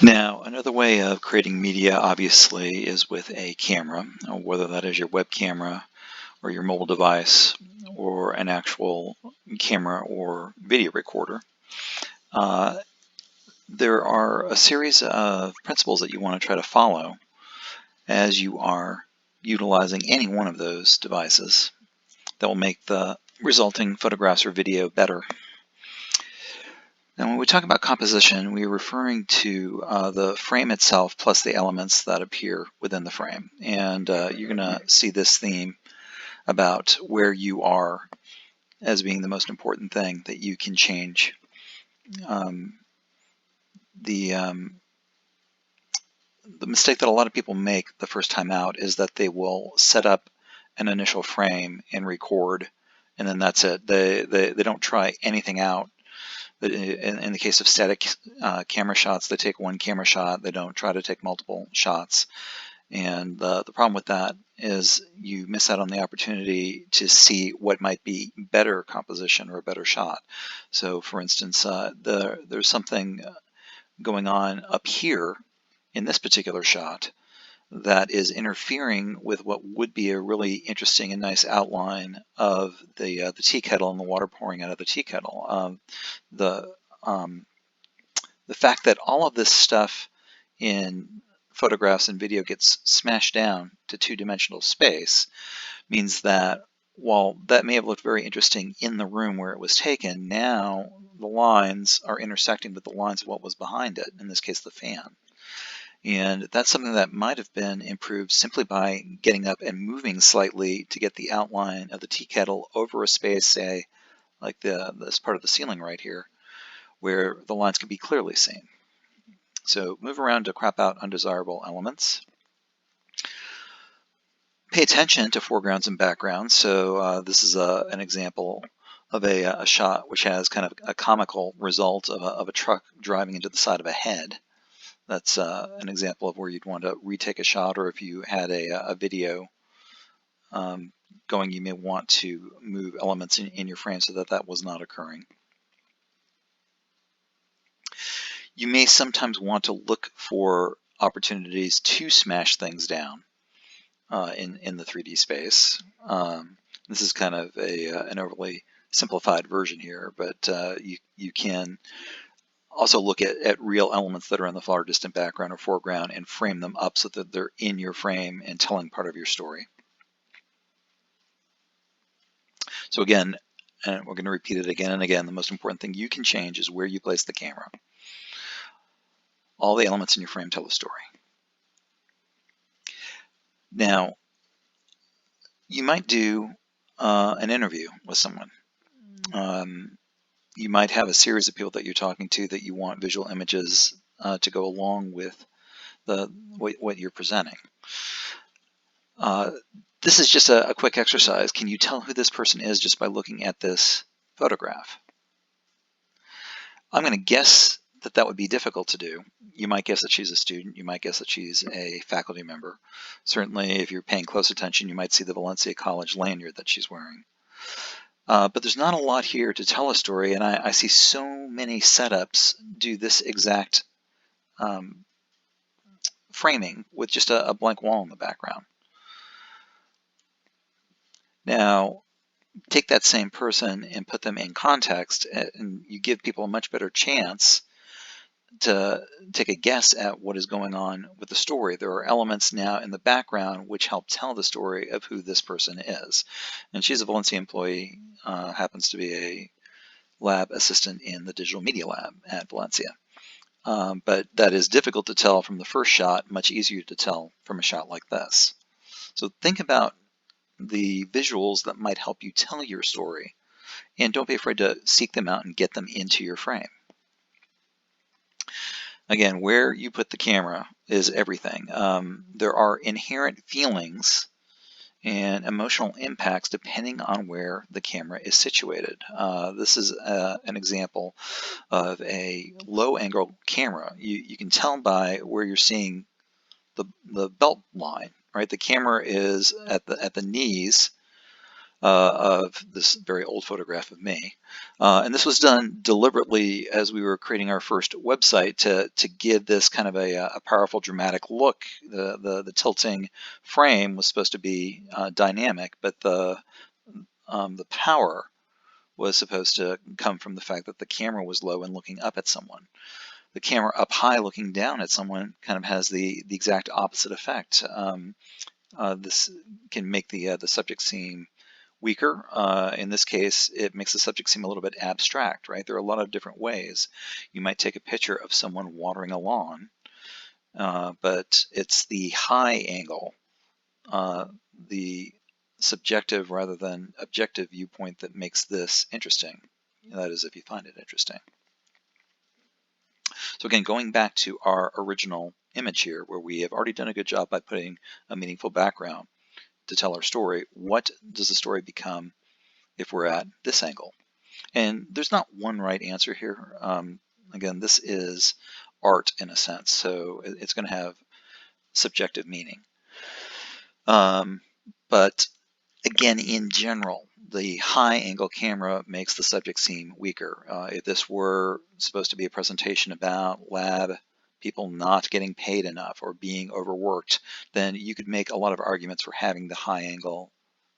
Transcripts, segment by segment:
Now, another way of creating media obviously is with a camera, whether that is your web camera or your mobile device or an actual camera or video recorder. Uh, there are a series of principles that you want to try to follow as you are utilizing any one of those devices that will make the resulting photographs or video better. Now, when we talk about composition, we are referring to the frame itself plus the elements that appear within the frame. And you're going to see this theme about where you are as being the most important thing that you can change. Um, the the mistake that a lot of people make the first time out is that they will set up an initial frame and record, and then that's it. They don't try anything out. In the case of static camera shots, they take one camera shot. They don't try to take multiple shots. And the problem with that is you miss out on the opportunity to see what might be better composition or a better shot. So for instance, there's something going on up here in this particular shot that is interfering with what would be a really interesting and nice outline of the tea kettle and the water pouring out of the tea kettle. The um, the fact that all of this stuff in photographs and video gets smashed down to two-dimensional space means that while that may have looked very interesting in the room where it was taken, now the lines are intersecting with the lines of what was behind it, in this case the fan. And that's something that might have been improved simply by getting up and moving slightly to get the outline of the tea kettle over a space, say, like this part of the ceiling right here, where the lines can be clearly seen. So move around to crop out undesirable elements. Pay attention to foregrounds and backgrounds. So this is an example of a shot which has kind of a comical result of a truck driving into the side of a head. That's an example of where you'd want to retake a shot, or if you had a video going, you may want to move elements in your frame so that that was not occurring. You may sometimes want to look for opportunities to smash things down in the 3D space. This is kind of an overly simplified version here, but you can also look at real elements that are in the far distant background or foreground and frame them up so that they're in your frame and telling part of your story. So again, and we're going to repeat it again and again, the most important thing you can change is where you place the camera. All the elements in your frame tell a story. Now, you might do an interview with someone. You might have a series of people that you're talking to that you want visual images to go along with what you're presenting. This is just a quick exercise. Can you tell who this person is just by looking at this photograph? I'm going to guess that that would be difficult to do. You might guess that she's a student. You might guess that she's a faculty member. Certainly, if you're paying close attention, you might see the Valencia College lanyard that she's wearing. But there's not a lot here to tell a story, and I see so many setups do this exact framing with just a blank wall in the background. Now, take that same person and put them in context, and you give people a much better chance to take a guess at what is going on with the story. There are elements now in the background which help tell the story of who this person is. And she's a Valencia employee, happens to be a lab assistant in the digital media lab at Valencia. But that is difficult to tell from the first shot, much easier to tell from a shot like this. So think about the visuals that might help you tell your story, and don't be afraid to seek them out and get them into your frame. Again, where you put the camera is everything. There are inherent feelings and emotional impacts depending on where the camera is situated. This is an example of a low angle camera. You can tell by where you're seeing the belt line, right? The camera is at the knees of this very old photograph of me. And this was done deliberately as we were creating our first website to give this kind of a powerful, dramatic look. The tilting frame was supposed to be dynamic, but the power was supposed to come from the fact that the camera was low and looking up at someone. The camera up high looking down at someone kind of has the exact opposite effect. This can make the subject seem weaker. In this case, it makes the subject seem a little bit abstract, right? There are a lot of different ways. You might take a picture of someone watering a lawn, but it's the high angle, the subjective rather than objective viewpoint that makes this interesting. That is, if you find it interesting. So again, going back to our original image here, where we have already done a good job by putting a meaningful background to tell our story, what does the story become if we're at this angle? And there's not one right answer here. Again, this is art in a sense, so it's going to have subjective meaning. But again, in general, the high angle camera makes the subject seem weaker. If this were supposed to be a presentation about lab people not getting paid enough or being overworked, then you could make a lot of arguments for having the high angle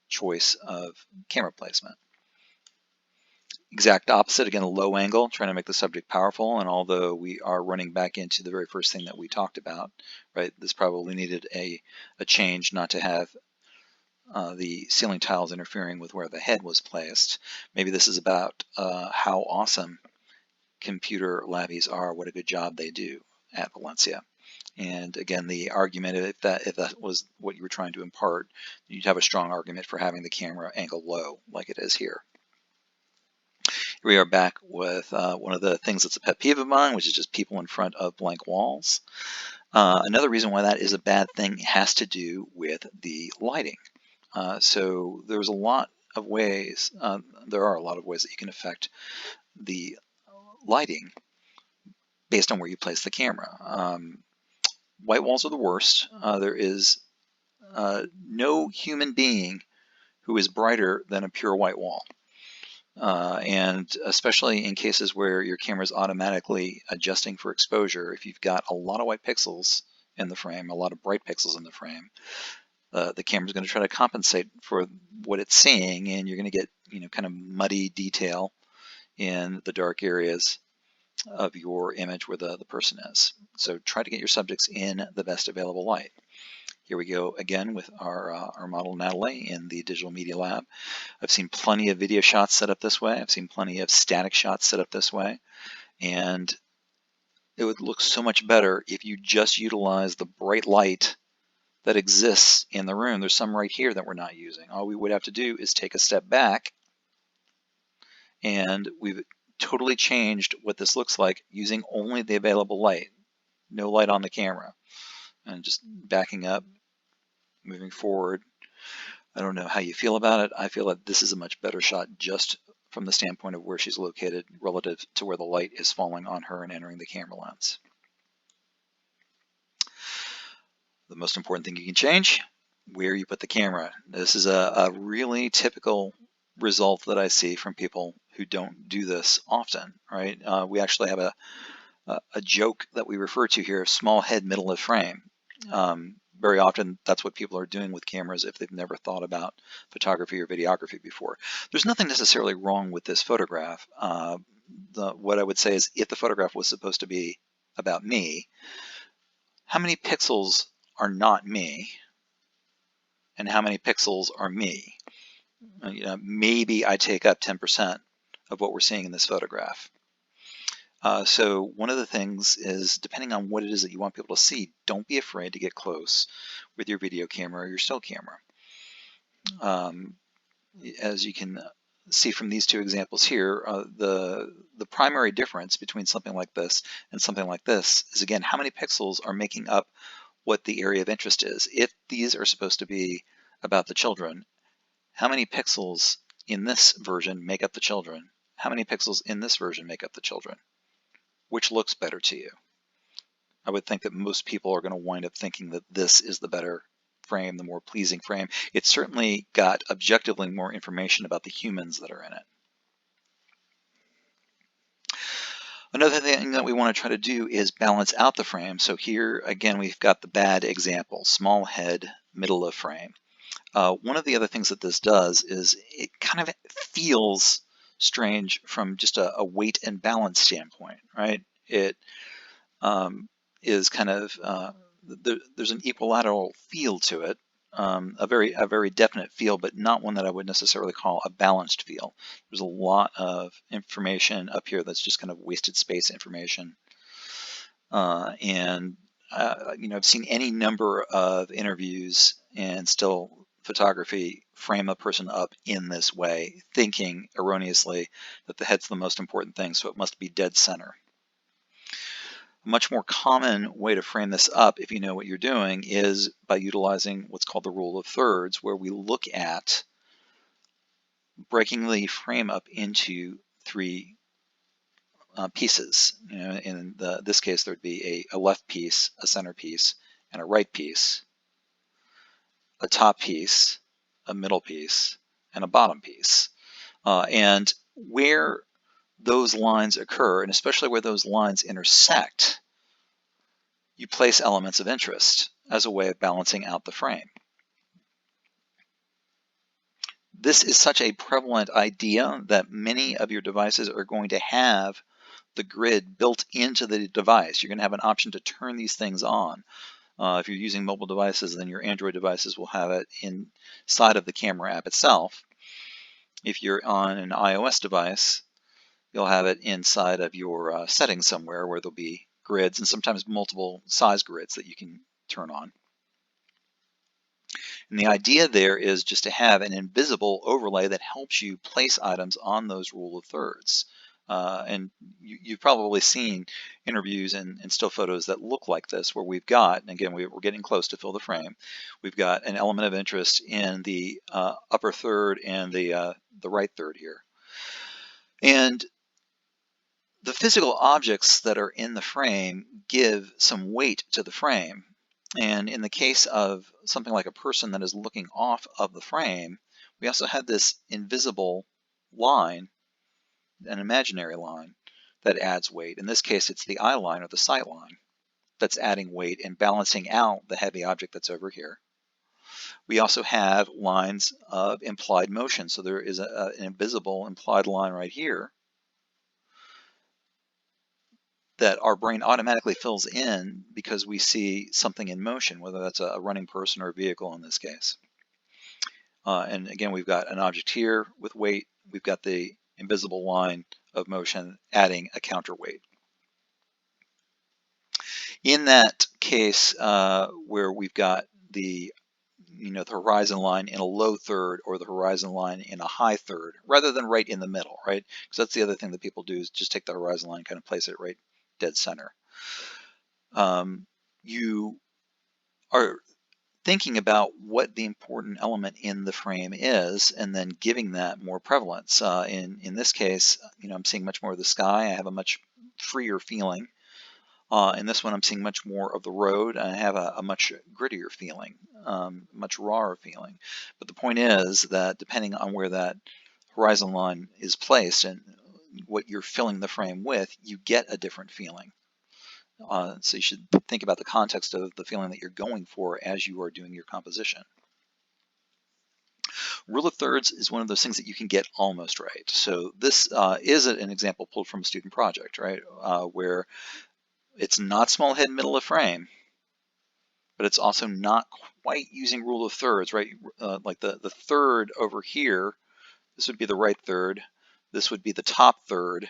choice of camera placement. Exact opposite, again, a low angle, trying to make the subject powerful. And although we are running back into the very first thing that we talked about, right, this probably needed a change not to have the ceiling tiles interfering with where the head was placed. Maybe this is about how awesome computer labbies are, what a good job they do at Valencia. And again, the argument, if that was what you were trying to impart, you'd have a strong argument for having the camera angle low, like it is here. Here we are back with one of the things that's a pet peeve of mine, which is just people in front of blank walls. Another reason why that is a bad thing has to do with the lighting. So there's a lot of ways, there are a lot of ways that you can affect the lighting based on where you place the camera. White walls are the worst. There is no human being who is brighter than a pure white wall. And especially in cases where your camera is automatically adjusting for exposure, if you've got a lot of white pixels in the frame, a lot of bright pixels in the frame, the camera's going to try to compensate for what it's seeing, and you're going to get kind of muddy detail in the dark areas of your image where the person is. So try to get your subjects in the best available light. Here we go again with our model Natalie in the Digital Media Lab. I've seen plenty of video shots set up this way. I've seen plenty of static shots set up this way. And it would look so much better if you just utilize the bright light that exists in the room. There's some right here that we're not using. All we would have to do is take a step back, and we've totally changed what this looks like using only the available light. No light on the camera. And just backing up, moving forward. I don't know how you feel about it. I feel that this is a much better shot just from the standpoint of where she's located relative to where the light is falling on her and entering the camera lens. The most important thing you can change, where you put the camera. This is a really typical result that I see from people who don't do this often, right? We actually have a joke that we refer to here, small head, middle of frame. Very often that's what people are doing with cameras if they've never thought about photography or videography before. There's nothing necessarily wrong with this photograph. What I would say is, if the photograph was supposed to be about me, how many pixels are not me and how many pixels are me? Maybe I take up 10% of what we're seeing in this photograph. So one of the things is, depending on what it is that you want people to see, don't be afraid to get close with your video camera or your still camera. As you can see from these two examples here, the primary difference between something like this and something like this is, again, how many pixels are making up what the area of interest is. If these are supposed to be about the children, how many pixels in this version make up the children? How many pixels in this version make up the children? Which looks better to you? I would think that most people are going to wind up thinking that this is the better frame, the more pleasing frame. It's certainly got objectively more information about the humans that are in it. Another thing that we want to try to do is balance out the frame. So here, again, we've got the bad example, small head, middle of frame. One of the other things that this does is it kind of feels strange from just a weight and balance standpoint, right? It is kind of, there's an equilateral feel to it, a very definite feel, but not one that I would necessarily call a balanced feel. There's a lot of information up here that's just kind of wasted space information. You know, I've seen any number of interviews and still photography frame a person up in this way, thinking erroneously that the head's the most important thing, so it must be dead center. A much more common way to frame this up, if you know what you're doing, is by utilizing what's called the rule of thirds, where we look at breaking the frame up into three pieces. You know, in this case, there'd be a left piece, a center piece, and a right piece, a top piece, a middle piece, and a bottom piece. And where those lines occur, and especially where those lines intersect, you place elements of interest as a way of balancing out the frame. This is such a prevalent idea that many of your devices are going to have the grid built into the device. You're going to have an option to turn these things on. If you're using mobile devices, then your Android devices will have it inside of the camera app itself. If you're on an iOS device, you'll have it inside of your settings somewhere where there'll be grids and sometimes multiple size grids that you can turn on. And the idea there is just to have an invisible overlay that helps you place items on those rule of thirds. And you've probably seen interviews and still photos that look like this, where we've got, and again, we're getting close to fill the frame. We've got an element of interest in the upper third and the right third here. And the physical objects that are in the frame give some weight to the frame. And in the case of something like a person that is looking off of the frame, we also have this invisible line, an imaginary line, that adds weight. In this case, it's the eye line or the sight line that's adding weight and balancing out the heavy object that's over here. We also have lines of implied motion. So there is an invisible implied line right here that our brain automatically fills in because we see something in motion, whether that's a running person or a vehicle in this case. And again, we've got an object here with weight. We've got the invisible line of motion adding a counterweight. In that case, where we've got the the horizon line in a low third or the horizon line in a high third, rather than right in the middle, right? Because that's the other thing that people do, is just take the horizon line and kind of place it right dead center. You are thinking about what the important element in the frame is, and then giving that more prevalence. In this case, I'm seeing much more of the sky. I have a much freer feeling. In this one, I'm seeing much more of the road. I have a much grittier feeling, much rawer feeling. But the point is that depending on where that horizon line is placed and what you're filling the frame with, you get a different feeling. So you should think about the context of the feeling that you're going for as you are doing your composition. Rule of thirds is one of those things that you can get almost right. So this is an example pulled from a student project, right, where it's not small head, middle of frame, but it's also not quite using rule of thirds, right? Like the third over here, this would be the right third, this would be the top third,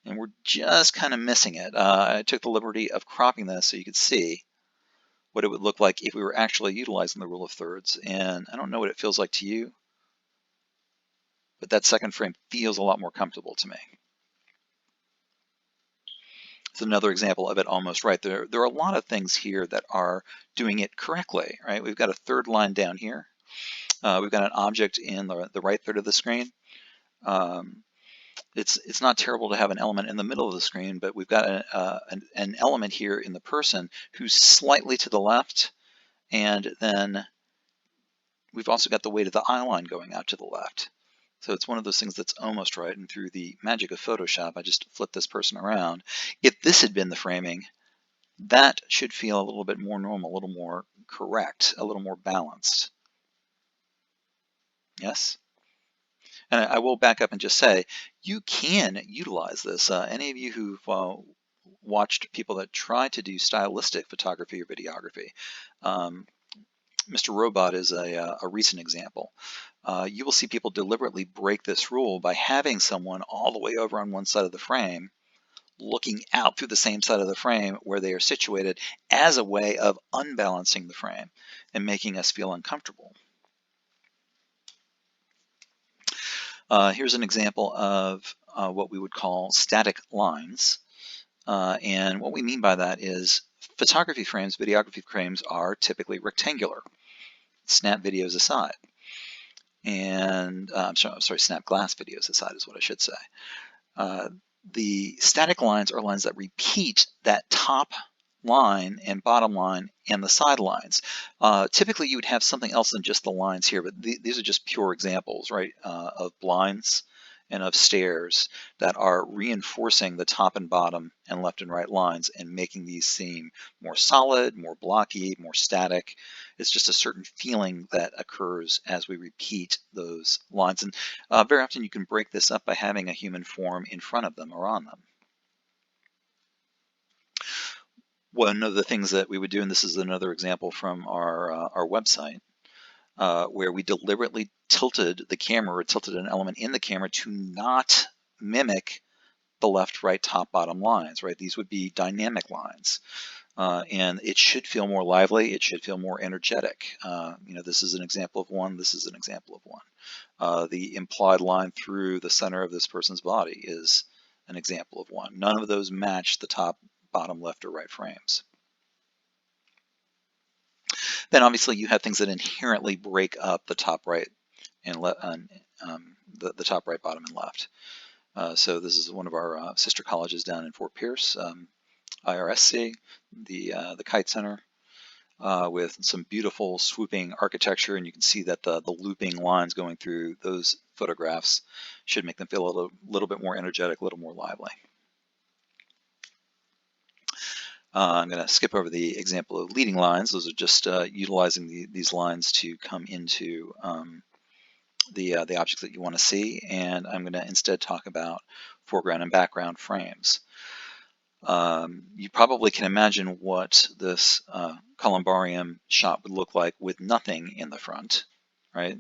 and we're just kind of missing it. I took the liberty of cropping this so you could see what it would look like if we were actually utilizing the rule of thirds. And I don't know what it feels like to you, but that second frame feels a lot more comfortable to me. It's another example of it almost right. There are a lot of things here that are doing it correctly, right? We've got a third line down here. We've got an object in the right third of the screen. It's not terrible to have an element in the middle of the screen, but we've got an element here in the person who's slightly to the left, and then we've also got the weight of the eye line going out to the left. So it's one of those things that's almost right, and through the magic of Photoshop, I just flipped this person around. If this had been the framing, that should feel a little bit more normal, a little more correct, a little more balanced. Yes? And I will back up and just say, you can utilize this. Any of you who've watched people that try to do stylistic photography or videography, Mr. Robot is a recent example. You will see people deliberately break this rule by having someone all the way over on one side of the frame looking out through the same side of the frame where they are situated as a way of unbalancing the frame and making us feel uncomfortable. Here's an example of what we would call static lines. And what we mean by that is photography frames, videography frames are typically rectangular, snap videos aside. And I'm sorry, snap glass videos aside is what I should say. The static lines are lines that repeat that top line and bottom line and the side lines. Typically, you would have something else than just the lines here, but these are just pure examples, right, of blinds and of stairs that are reinforcing the top and bottom and left and right lines and making these seem more solid, more blocky, more static. It's just a certain feeling that occurs as we repeat those lines. And very often you can break this up by having a human form in front of them or on them. One of the things that we would do, and this is another example from our website, where we deliberately tilted the camera or tilted an element in the camera to not mimic the left, right, top, bottom lines, right? These would be dynamic lines. And it should feel more lively. It should feel more energetic. This is an example of one. This is an example of one. The implied line through the center of this person's body is an example of one. None of those match the top, bottom, left, or right frames. Then obviously you have things that inherently break up the top right and the top right, bottom, and left. So this is one of our sister colleges down in Fort Pierce, IRSC, the Kite Center, with some beautiful swooping architecture, and you can see that the looping lines going through those photographs should make them feel a little bit more energetic, a little more lively. I'm going to skip over the example of leading lines. Those are just utilizing these lines to come into the objects that you want to see, and I'm going to instead talk about foreground and background frames. You probably can imagine what this columbarium shot would look like with nothing in the front, right?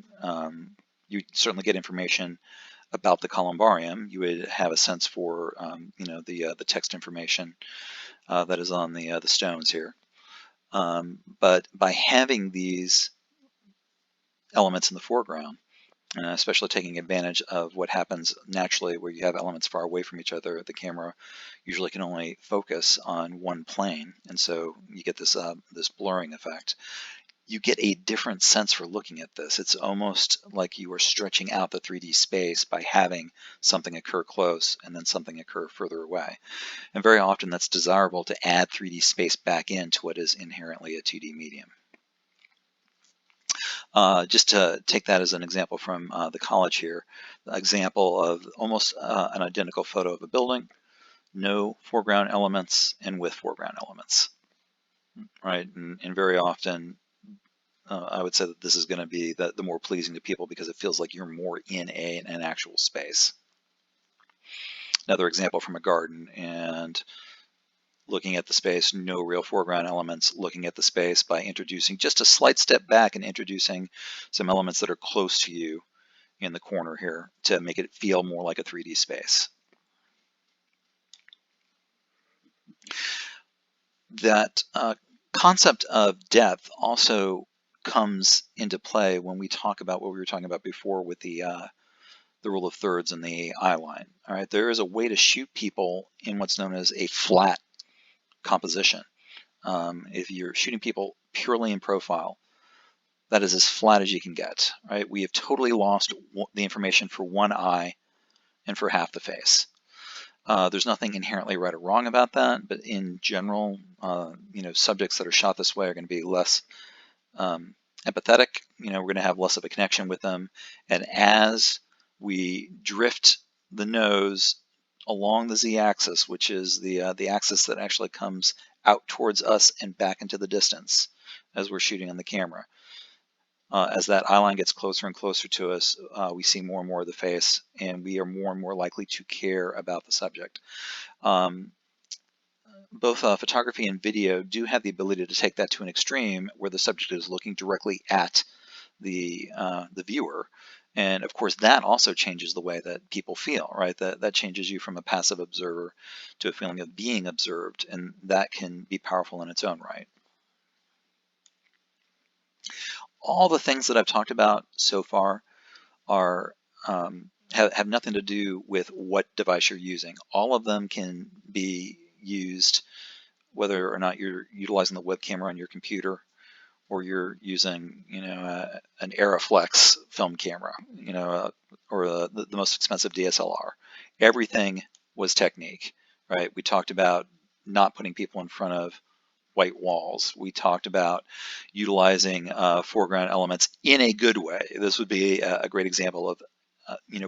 You certainly get information about the columbarium. You would have a sense for the text information that is on the stones here. But by having these elements in the foreground, especially taking advantage of what happens naturally where you have elements far away from each other, the camera usually can only focus on one plane, and so you get this this blurring effect. You get a different sense for looking at this. It's almost like you are stretching out the 3D space by having something occur close and then something occur further away. And very often that's desirable to add 3D space back into what is inherently a 2D medium. Just to take that as an example from the college here, the example of almost an identical photo of a building, no foreground elements and with foreground elements, right? And very often I would say that this is going to be the more pleasing to people because it feels like you're more in an actual space. Another example from a garden, and looking at the space, no real foreground elements, looking at the space by introducing just a slight step back and introducing some elements that are close to you in the corner here to make it feel more like a 3D space. That concept of depth also comes into play when we talk about what we were talking about before with the rule of thirds and the eye line. All right, there is a way to shoot people in what's known as a flat composition. If you're shooting people purely in profile, that is as flat as you can get, right? We have totally lost the information for one eye and for half the face. There's nothing inherently right or wrong about that, but in general, subjects that are shot this way are going to be less empathetic, we're going to have less of a connection with them. And as we drift the nose along the z-axis, which is the axis that actually comes out towards us and back into the distance as we're shooting on the camera. As that eye line gets closer and closer to us, we see more and more of the face, and we are more and more likely to care about the subject. Both photography and video do have the ability to take that to an extreme where the subject is looking directly at the viewer. And of course, that also changes the way that people feel, right? That changes you from a passive observer to a feeling of being observed, and that can be powerful in its own right. All the things that I've talked about so far are have nothing to do with what device you're using. All of them can be used whether or not you're utilizing the web camera on your computer or you're using, an Aeroflex film camera, or the most expensive DSLR. Everything was technique, right? We talked about not putting people in front of white walls. We talked about utilizing foreground elements in a good way. This would be a great example of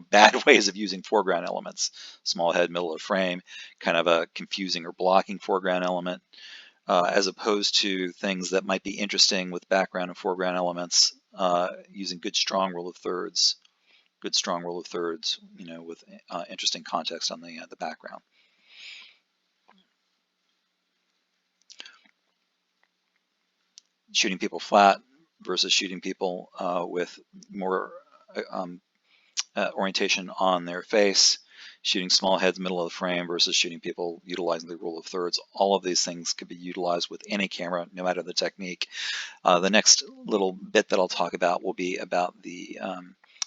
bad ways of using foreground elements. Small head, middle of frame, kind of a confusing or blocking foreground element, as opposed to things that might be interesting with background and foreground elements, using good strong rule of thirds, with interesting context on the background. Shooting people flat versus shooting people with more orientation on their face, shooting small heads middle of the frame versus shooting people utilizing the rule of thirds. All of these things could be utilized with any camera, no matter the technique. The next little bit that I'll talk about will be about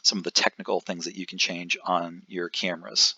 some of the technical things that you can change on your cameras.